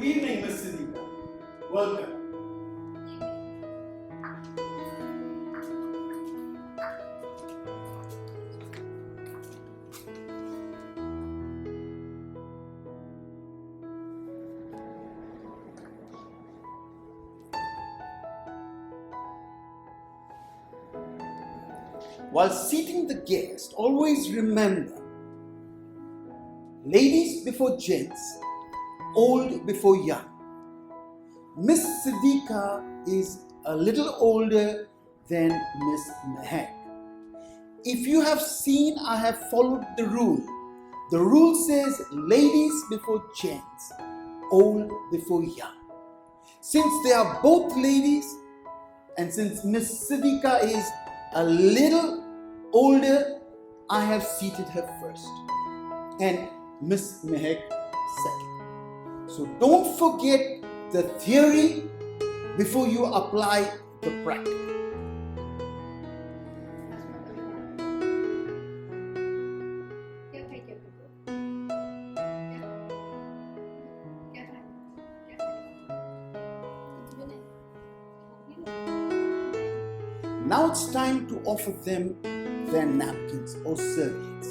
Good evening, Miss Sidika. Welcome. While seating the guest, always remember, ladies before gents, old before young. Miss Sidika is a little older than Miss Mehak. If you have seen, I have followed the rule. The rule says ladies before gents, old before young. Since they are both ladies, and since Miss Sidika is a little older, I have seated her first, and Miss Mehak second. So don't forget the theory before you apply the practice. Now it's time to offer them their napkins or serviettes.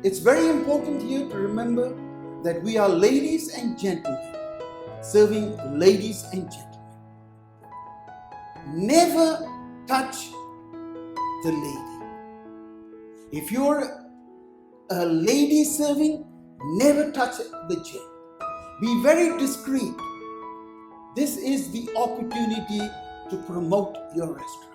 It's very important here to remember that we are ladies and gentlemen, serving ladies and gentlemen. Never touch the lady. If you're a lady serving, never touch the gent. Be very discreet. This is the opportunity to promote your restaurant.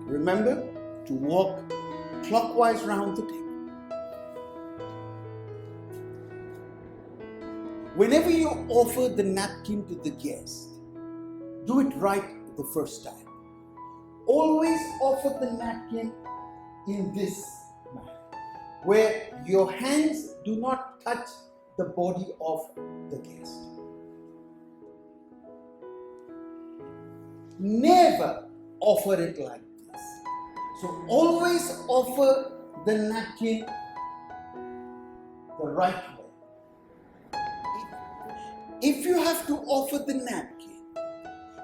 Remember to walk clockwise round the table. Whenever you offer the napkin to the guest, do it right the first time. Always offer the napkin in this manner, where your hands do not touch the body of the guest. Never offer it like this. So always offer the napkin the right way. If you have to offer the napkin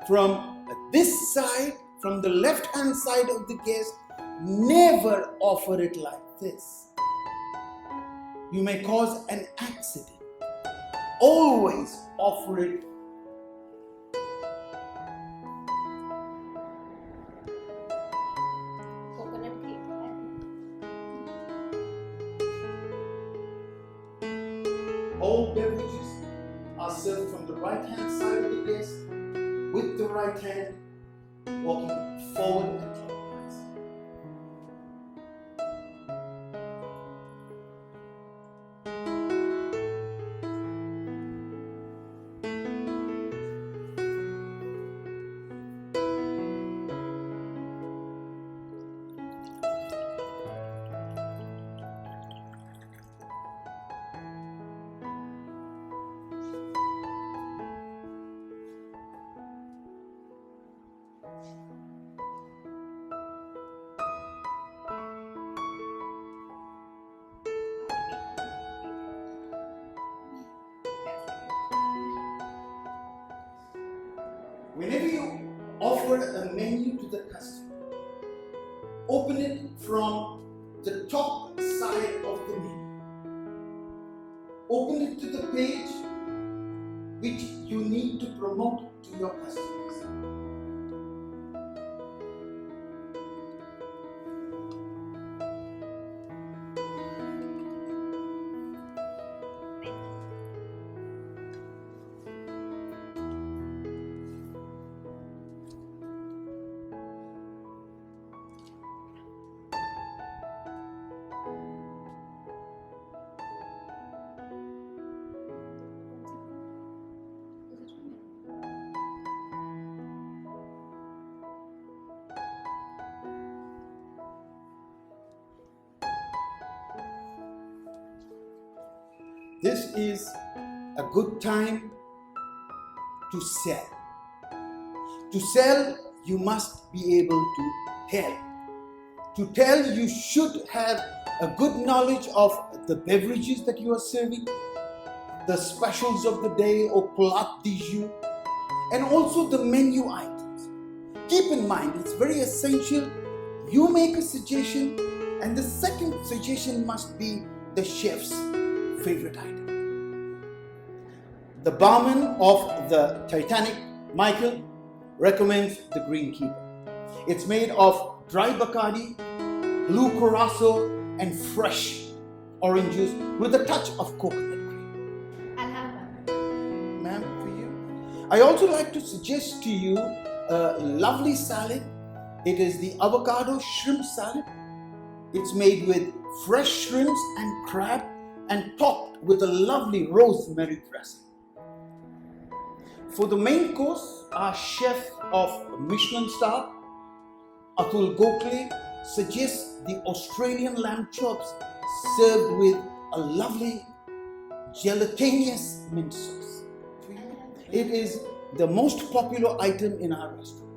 from this side, from the left hand side of the guest, never offer it like this. You may cause an accident. Always offer it all beverages are served from the right hand side of the guest with the right hand walking forward and clockwise. Whenever you offer a menu to the customer, open it from the top side of the menu. Open it to the page which you need to promote to your customers. this is a good time to sell. To sell, you must be able to tell. To tell, you should have a good knowledge of the beverages that you are serving, the specials of the day or plat du jour, and also the menu items. Keep in mind, it's very essential you make a suggestion, and the second suggestion must be the chef's favorite item. The barman of the Titanic, Michael, recommends the Green Keeper. It's made of dry Bacardi, blue Curacao, and fresh orange juice with a touch of coconut cream. I'll have one. Ma'am, for you. I also like to suggest to you a lovely salad. It is the avocado shrimp salad. It's made with fresh shrimps and crab and topped with a lovely rosemary dressing. For the main course, our chef of Michelin star, Atul Gokhale, suggests the Australian lamb chops served with a lovely gelatinous mint sauce. It is the most popular item in our restaurant.